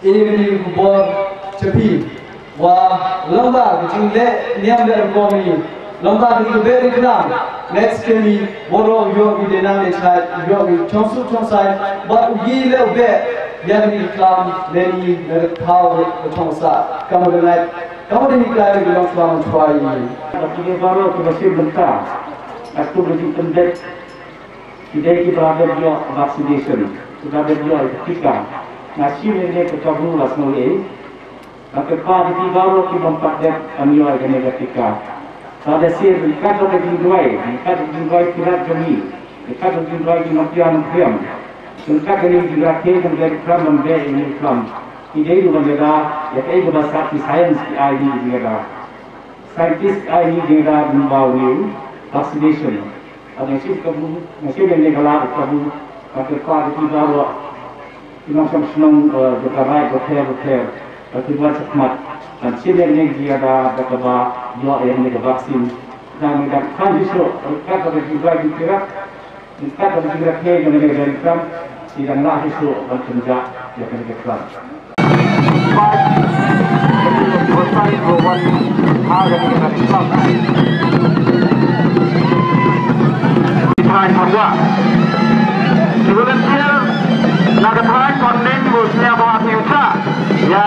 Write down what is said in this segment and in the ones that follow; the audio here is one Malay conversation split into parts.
ini kubur cepi wah lomba kecil niam berkomi lomba itu beri kenam next kali boro yo di denang lecai yo chonsu chonsai but gile be yang di Islam dari tahu chonsa kamu dengan ikhlas dengan Islam try tapi baru kita masih bentar aku beri pendek tidak kita berada vaccination kita berada ketika nasi ini kita bulas mulai maka pada baru kita memperdet anjuran ketika pada sih kita berjumpai tidak jami kita berjumpai di makian kriam kita dari juga kita dari kriam member ini kriam tidak itu berbeda ya itu bahasa sains ini berbeda saintis ini berbeda membawa vaccination ada nasib yang negara kamu maka pada baru kita senang berkarai berter tapi buat semat dan sini ini dia ada beberapa dua yang ini vaksin dan kita kan justru kita ada juga di kira kita ada juga yang ini dari kam tidak lah justru berkerja yang ini kelas. Bersaing buat hal yang kita Islam. Try for what? Volunteer, nak try konten musnya bawa tiusa. Ya.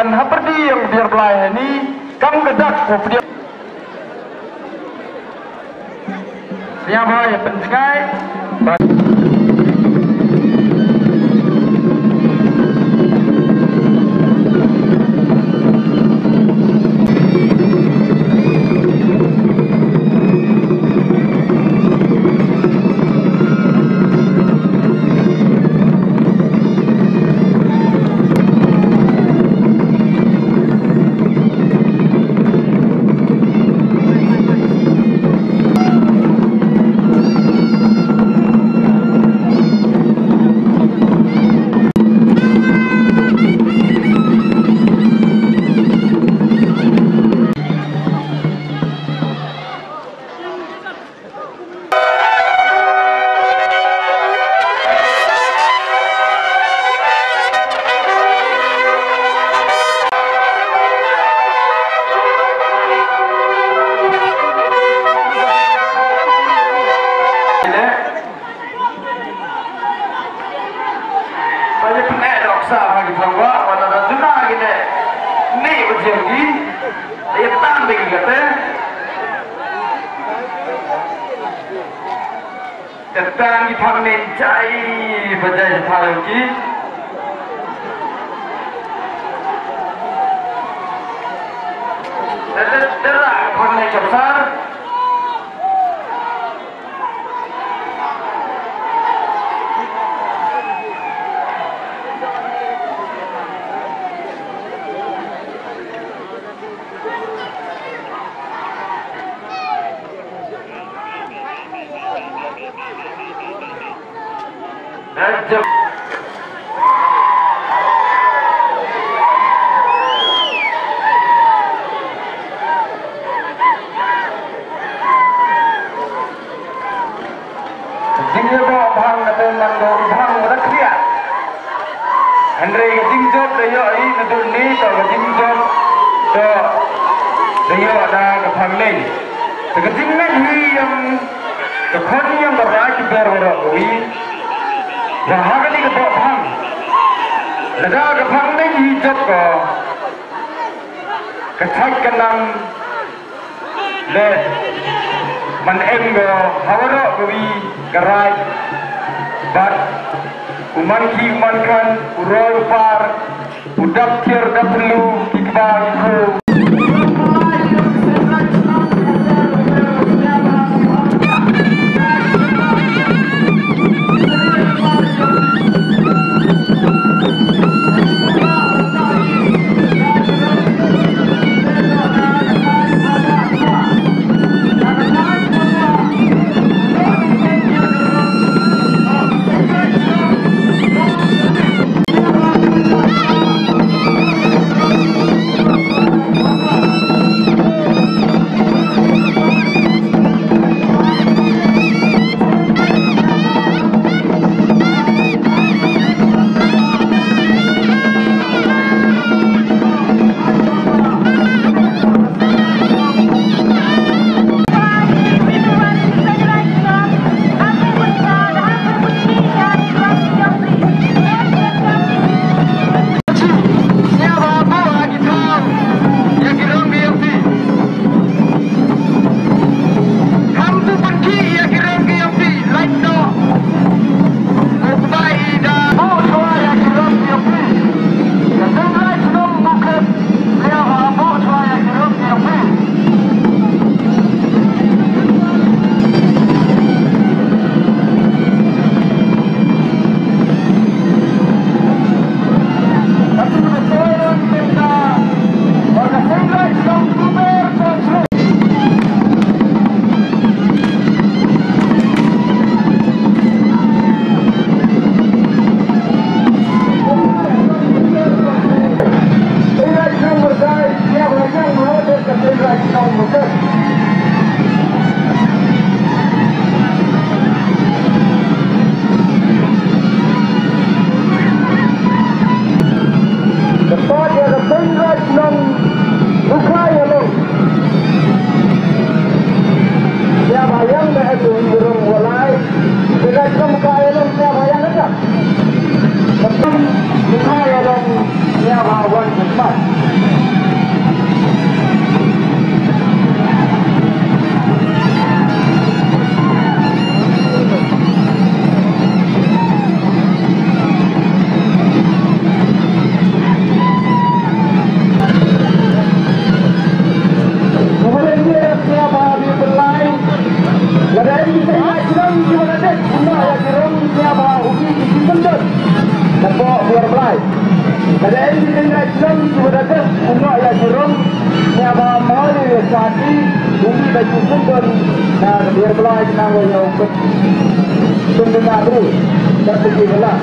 dan haperdi yang biar belai ini kam kedak dia siapa yang pencegai Datang di panen cai bajai lagi. Datang panen besar. Andre gajing job dayo ai nadul ni to gajing job to dayo ada kepangleng gajing na hi yang kekhoni yang berak berora ui bahagani ke bopang lada kepangleng hi job ko kethak kanam le man engo hawara ui garai bat uman ki uman kan urol par udap tier daplu kikbar ko Wan Cepat. Kadang ini dengan Islam sebenarnya umat yang jerom yang mahal yang sahih bumi baju pun dan biar belah nama yang pendengar tu dan pergi belah.